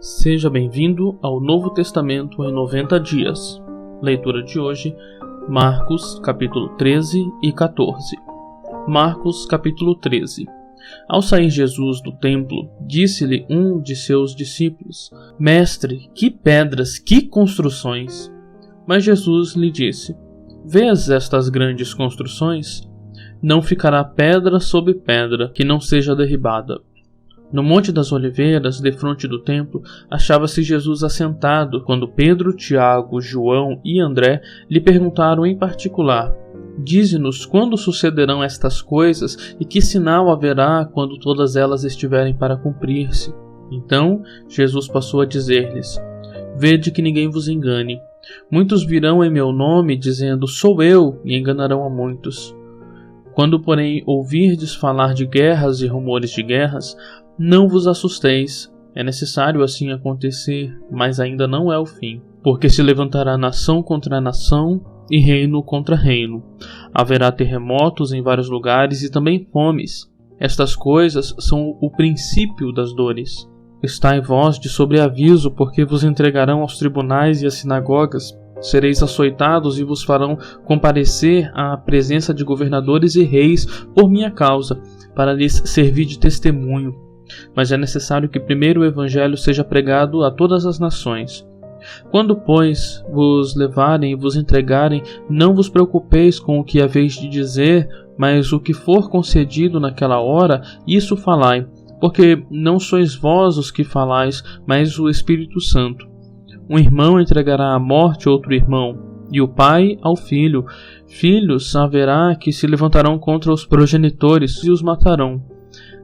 Seja bem-vindo ao Novo Testamento em 90 dias. Leitura de hoje, Marcos, capítulo 13 e 14. Marcos, capítulo 13. Ao sair Jesus do templo, disse-lhe um de seus discípulos: Mestre, que pedras, que construções! Mas Jesus lhe disse: Vês estas grandes construções? Não ficará pedra sobre pedra que não seja derribada. No Monte das Oliveiras, defronte do templo, achava-se Jesus assentado, quando Pedro, Tiago, João e André lhe perguntaram em particular: Dize-nos quando sucederão estas coisas e que sinal haverá quando todas elas estiverem para cumprir-se. Então Jesus passou a dizer-lhes: Vede que ninguém vos engane. Muitos virão em meu nome, dizendo: Sou eu, e enganarão a muitos. Quando, porém, ouvirdes falar de guerras e rumores de guerras, não vos assusteis. É necessário assim acontecer, mas ainda não é o fim. Porque se levantará nação contra nação e reino contra reino. Haverá terremotos em vários lugares e também fomes. Estas coisas são o princípio das dores. Estai vós de sobreaviso, porque vos entregarão aos tribunais e às sinagogas. Sereis açoitados e vos farão comparecer à presença de governadores e reis por minha causa, para lhes servir de testemunho. Mas é necessário que primeiro o Evangelho seja pregado a todas as nações. Quando, pois, vos levarem e vos entregarem, não vos preocupeis com o que haveis de dizer, mas o que for concedido naquela hora, isso falai, porque não sois vós os que falais, mas o Espírito Santo. Um irmão entregará à morte outro irmão, e o pai ao filho. Filhos haverá que se levantarão contra os progenitores e os matarão.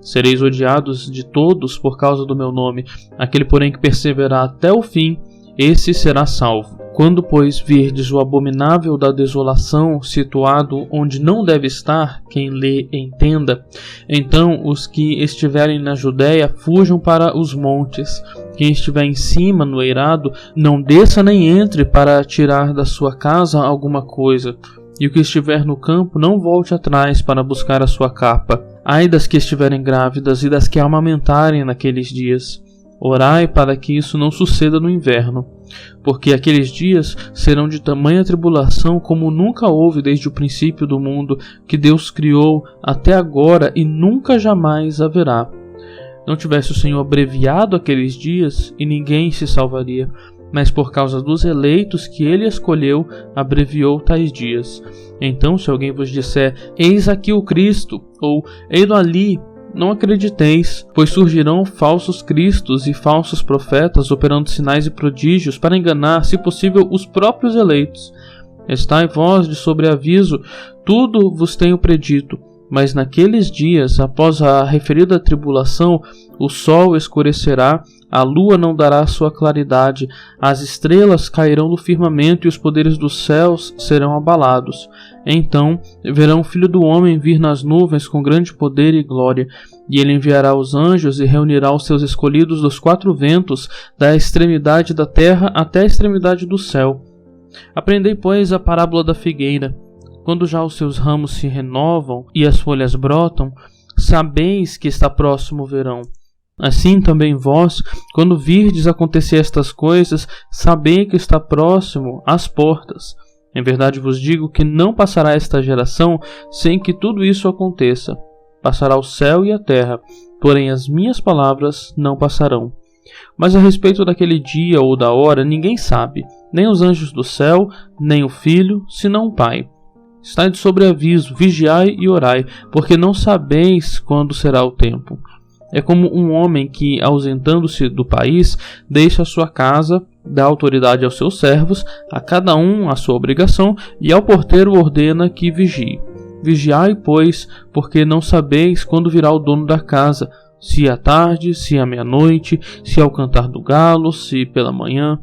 Sereis odiados de todos por causa do meu nome. Aquele, porém, que perseverar até o fim, esse será salvo. Quando, pois, virdes o abominável da desolação situado onde não deve estar, quem lê entenda, então os que estiverem na Judéia fujam para os montes. Quem estiver em cima, no eirado, não desça nem entre para tirar da sua casa alguma coisa. E o que estiver no campo, não volte atrás para buscar a sua capa. Ai das que estiverem grávidas e das que amamentarem naqueles dias. Orai para que isso não suceda no inverno, porque aqueles dias serão de tamanha tribulação como nunca houve desde o princípio do mundo que Deus criou até agora e nunca jamais haverá. Não tivesse o Senhor abreviado aqueles dias e ninguém se salvaria, mas por causa dos eleitos que ele escolheu, abreviou tais dias. Então, se alguém vos disser: Eis aqui o Cristo, ou ei-lo ali, não acrediteis, pois surgirão falsos cristos e falsos profetas operando sinais e prodígios para enganar, se possível, os próprios eleitos. Estai vós de sobreaviso, tudo vos tenho predito. Mas naqueles dias, após a referida tribulação, o sol escurecerá, a lua não dará sua claridade, as estrelas cairão do firmamento e os poderes dos céus serão abalados. Então verão o Filho do Homem vir nas nuvens com grande poder e glória, e ele enviará os anjos e reunirá os seus escolhidos dos quatro ventos, da extremidade da terra até a extremidade do céu. Aprendei, pois, a parábola da figueira. Quando já os seus ramos se renovam e as folhas brotam, sabeis que está próximo o verão. Assim também vós, quando virdes acontecer estas coisas, sabei que está próximo às portas. Em verdade vos digo que não passará esta geração sem que tudo isso aconteça. Passará o céu e a terra, porém as minhas palavras não passarão. Mas a respeito daquele dia ou da hora ninguém sabe, nem os anjos do céu, nem o Filho, senão o Pai. Estai de sobreaviso, vigiai e orai, porque não sabeis quando será o tempo. É como um homem que, ausentando-se do país, deixa a sua casa, dá autoridade aos seus servos, a cada um a sua obrigação, e ao porteiro ordena que vigie. Vigiai, pois, porque não sabeis quando virá o dono da casa, se à tarde, se à meia-noite, se ao cantar do galo, se pela manhã,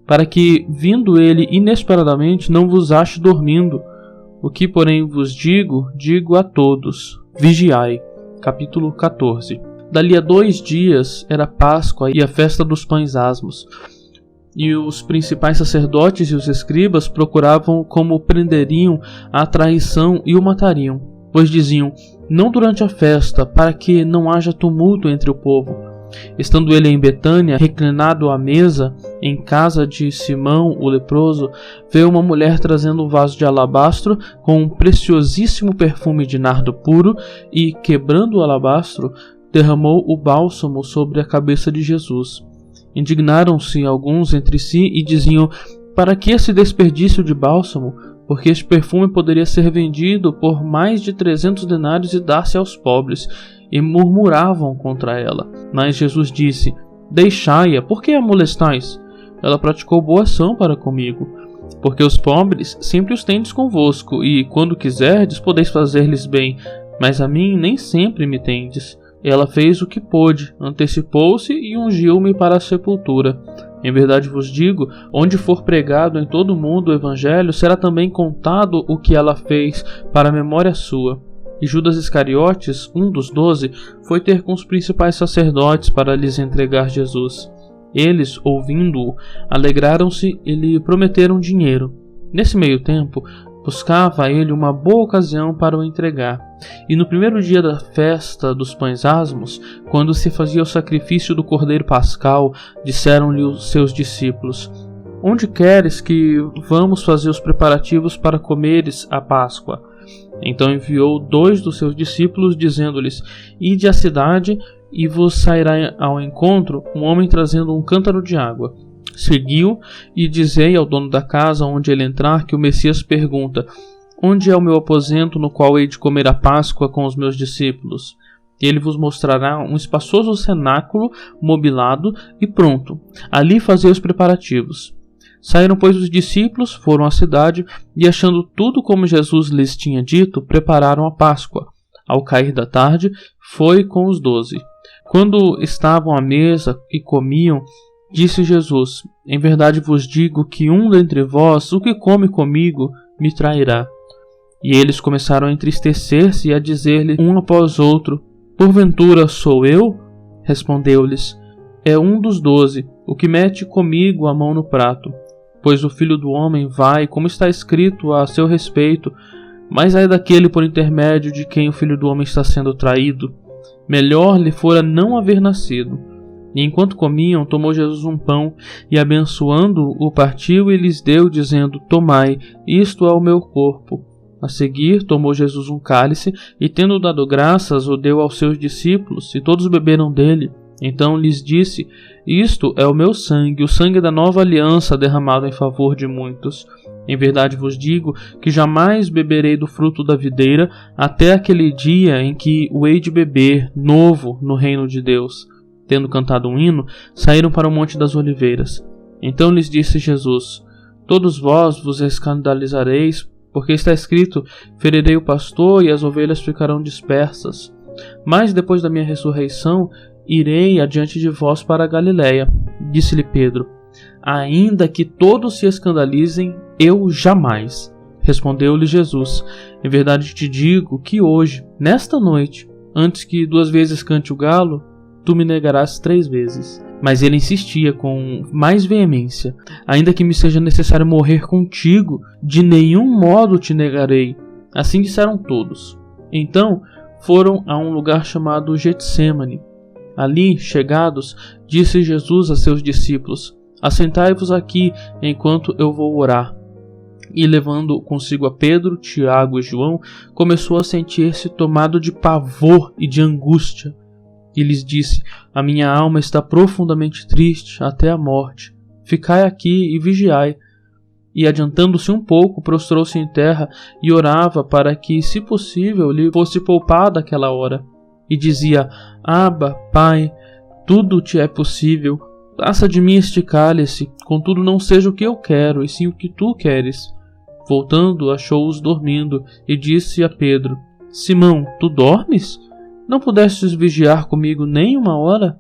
para que, vindo ele inesperadamente, não vos ache dormindo. O que, porém, vos digo, digo a todos: vigiai. Capítulo 14. Dali a 2 dias era Páscoa e a festa dos pães asmos. E os principais sacerdotes e os escribas procuravam como prenderiam a traição e o matariam, pois diziam: não durante a festa, para que não haja tumulto entre o povo. Estando ele em Betânia, reclinado à mesa, em casa de Simão o leproso, veio uma mulher trazendo um vaso de alabastro com um preciosíssimo perfume de nardo puro e, quebrando o alabastro, derramou o bálsamo sobre a cabeça de Jesus. Indignaram-se alguns entre si e diziam: para que esse desperdício de bálsamo? Porque este perfume poderia ser vendido por mais de 300 denários e dar-se aos pobres. E murmuravam contra ela. Mas Jesus disse: deixai-a, por que a molestais? Ela praticou boa ação para comigo. Porque os pobres sempre os tendes convosco, e quando quiserdes podeis fazer-lhes bem, mas a mim nem sempre me tendes. Ela fez o que pôde, antecipou-se e ungiu-me para a sepultura. Em verdade vos digo, onde for pregado em todo o mundo o evangelho, será também contado o que ela fez para a memória sua. E Judas Iscariotes, um dos 12, foi ter com os principais sacerdotes para lhes entregar Jesus. Eles, ouvindo-o, alegraram-se e lhe prometeram dinheiro. Nesse meio tempo, buscava ele uma boa ocasião para o entregar. E no primeiro dia da festa dos pães asmos, quando se fazia o sacrifício do cordeiro pascal, disseram-lhe os seus discípulos: onde queres que vamos fazer os preparativos para comeres a Páscoa? Então enviou 2 dos seus discípulos, dizendo-lhes: ide à cidade, e vos sairá ao encontro um homem trazendo um cântaro de água. Seguiu e dizei ao dono da casa onde ele entrar que o Messias pergunta: onde é o meu aposento no qual hei de comer a Páscoa com os meus discípulos? E ele vos mostrará um espaçoso cenáculo mobilado e pronto. Ali fazei os preparativos. Saíram, pois, os discípulos, foram à cidade e, achando tudo como Jesus lhes tinha dito, prepararam a Páscoa. Ao cair da tarde, foi com os 12. Quando estavam à mesa e comiam, disse Jesus: em verdade vos digo que um dentre vós, o que come comigo, me trairá. E eles começaram a entristecer-se e a dizer-lhe um após outro: porventura sou eu? Respondeu-lhes: é um dos 12, o que mete comigo a mão no prato. Pois o Filho do Homem vai, como está escrito a seu respeito, mas ai daquele por intermédio de quem o Filho do Homem está sendo traído. Melhor lhe fora não haver nascido. E enquanto comiam, tomou Jesus um pão, e abençoando-o, o partiu e lhes deu, dizendo: tomai, isto é o meu corpo. A seguir, tomou Jesus um cálice, e tendo dado graças, o deu aos seus discípulos, e todos beberam dele. Então lhes disse: isto é o meu sangue, o sangue da nova aliança, derramado em favor de muitos. Em verdade vos digo que jamais beberei do fruto da videira, até aquele dia em que o hei de beber novo no reino de Deus. Tendo cantado um hino, saíram para o Monte das Oliveiras. Então lhes disse Jesus: todos vós vos escandalizareis, porque está escrito: ferirei o pastor e as ovelhas ficarão dispersas. Mas depois da minha ressurreição, irei adiante de vós para a Galiléia. Disse-lhe Pedro: ainda que todos se escandalizem, eu jamais. Respondeu-lhe Jesus: em verdade te digo que hoje, nesta noite, antes que 2 vezes cante o galo, tu me negarás 3 vezes. Mas ele insistia com mais veemência: ainda que me seja necessário morrer contigo, de nenhum modo te negarei. Assim disseram todos. Então foram a um lugar chamado Getsêmani. Ali, chegados, disse Jesus a seus discípulos: assentai-vos aqui enquanto eu vou orar. E levando consigo a Pedro, Tiago e João, começou a sentir-se tomado de pavor e de angústia. E lhes disse: a minha alma está profundamente triste até a morte. Ficai aqui e vigiai. E adiantando-se um pouco, prostrou-se em terra e orava para que, se possível, lhe fosse poupada aquela hora. E dizia: Abba, Pai, tudo te é possível. Passa de mim este cálice, contudo não seja o que eu quero, e sim o que tu queres. Voltando, achou-os dormindo, e disse a Pedro: Simão, tu dormes? Não pudestes vigiar comigo nem 1 hora?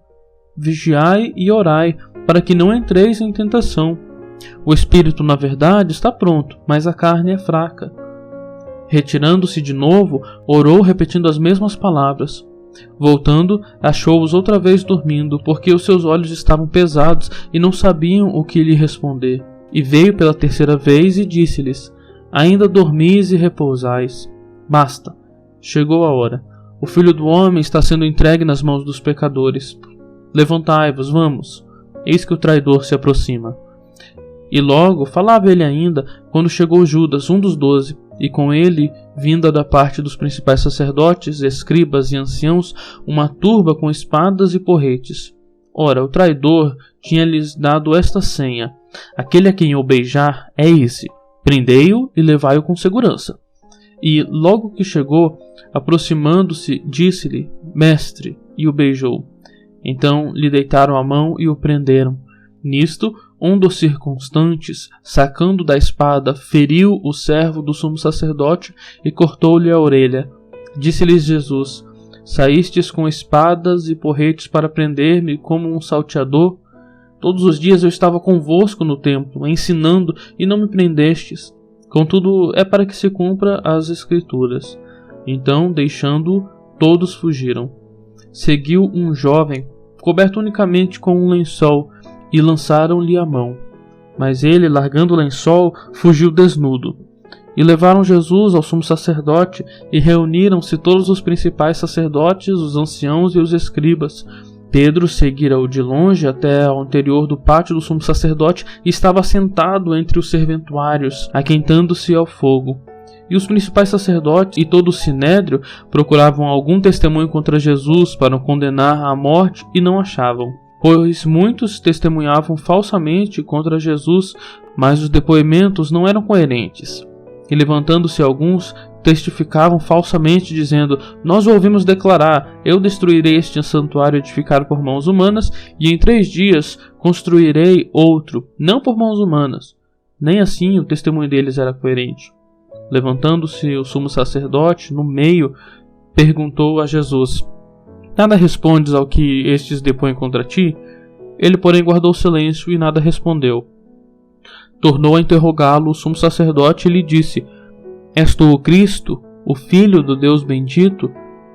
Vigiai e orai, para que não entreis em tentação. O espírito, na verdade, está pronto, mas a carne é fraca. Retirando-se de novo, orou repetindo as mesmas palavras. Voltando, achou-os outra vez dormindo, porque os seus olhos estavam pesados e não sabiam o que lhe responder. E veio pela 3ª vez e disse-lhes: Ainda dormis e repousais. Basta, chegou a hora. O Filho do Homem está sendo entregue nas mãos dos pecadores. Levantai-vos, vamos, eis que o traidor se aproxima. E logo falava ele ainda, quando chegou Judas, um dos 12, e com ele, vinda da parte dos principais sacerdotes, escribas e anciãos, uma turba com espadas e porretes. Ora, o traidor tinha-lhes dado esta senha: aquele a quem eu beijar é esse, prendei-o e levai-o com segurança. E logo que chegou, aproximando-se, disse-lhe: Mestre, e o beijou. Então lhe deitaram a mão e o prenderam. Nisto, um dos circunstantes, sacando da espada, feriu o servo do sumo sacerdote e cortou-lhe a orelha. Disse-lhes Jesus: Saístes com espadas e porretes para prender-me como um salteador? Todos os dias eu estava convosco no templo, ensinando, e não me prendestes. Contudo, é para que se cumpra as Escrituras. Então, deixando-o, todos fugiram. Seguiu um jovem, coberto unicamente com um lençol, e lançaram-lhe a mão. Mas ele, largando o lençol, fugiu desnudo. E levaram Jesus ao sumo sacerdote, e reuniram-se todos os principais sacerdotes, os anciãos e os escribas. Pedro seguira-o de longe até ao interior do pátio do sumo sacerdote e estava sentado entre os serventuários, aquentando-se ao fogo. E os principais sacerdotes e todo o sinédrio procuravam algum testemunho contra Jesus para o condenar à morte e não achavam, pois muitos testemunhavam falsamente contra Jesus, mas os depoimentos não eram coerentes. E levantando-se alguns, testificavam falsamente, dizendo: Nós o ouvimos declarar: Eu destruirei este santuário edificado por mãos humanas, e em 3 dias construirei outro, não por mãos humanas. Nem assim o testemunho deles era coerente. Levantando-se o sumo sacerdote, no meio, perguntou a Jesus: Nada respondes ao que estes depõem contra ti? Ele, porém, guardou silêncio e nada respondeu. Tornou a interrogá-lo o sumo sacerdote e lhe disse: És tu o Cristo, o Filho do Deus bendito?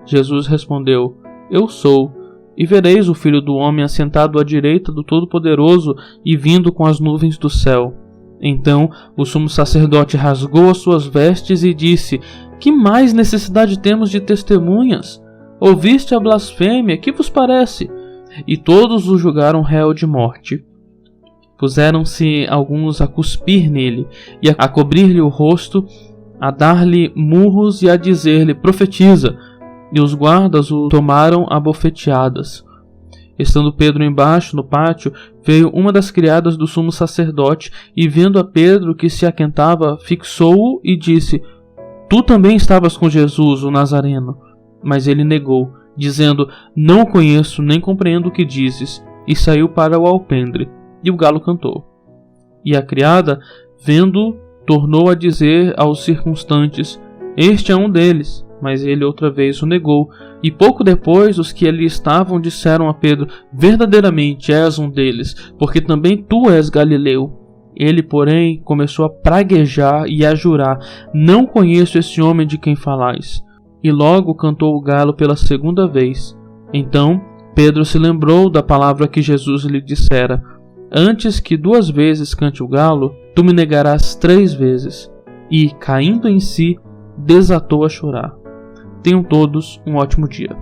Jesus respondeu: Eu sou. E vereis o Filho do Homem assentado à direita do Todo-Poderoso e vindo com as nuvens do céu. Então o sumo sacerdote rasgou as suas vestes e disse: Que mais necessidade temos de testemunhas? Ouviste a blasfêmia, que vos parece? E todos o julgaram réu de morte. Puseram-se alguns a cuspir nele, e a cobrir-lhe o rosto, a dar-lhe murros e a dizer-lhe: Profetiza! E os guardas o tomaram a bofeteadas. Estando Pedro embaixo, no pátio, veio uma das criadas do sumo sacerdote, e vendo a Pedro que se aquentava, fixou-o e disse: Tu também estavas com Jesus, o Nazareno. Mas ele negou, dizendo: Não o conheço, nem compreendo o que dizes. E saiu para o alpendre. E o galo cantou. E a criada, vendo-o, tornou a dizer aos circunstantes: Este é um deles. Mas ele outra vez o negou. E pouco depois os que ali estavam disseram a Pedro: Verdadeiramente és um deles, porque também tu és galileu. Ele, porém, começou a praguejar e a jurar: Não conheço esse homem de quem falais. E logo cantou o galo pela 2ª vez. Então Pedro se lembrou da palavra que Jesus lhe dissera: Antes que 2 vezes cante o galo, tu me negarás 3 vezes. E, caindo em si, desatou a chorar. Tenham todos um ótimo dia.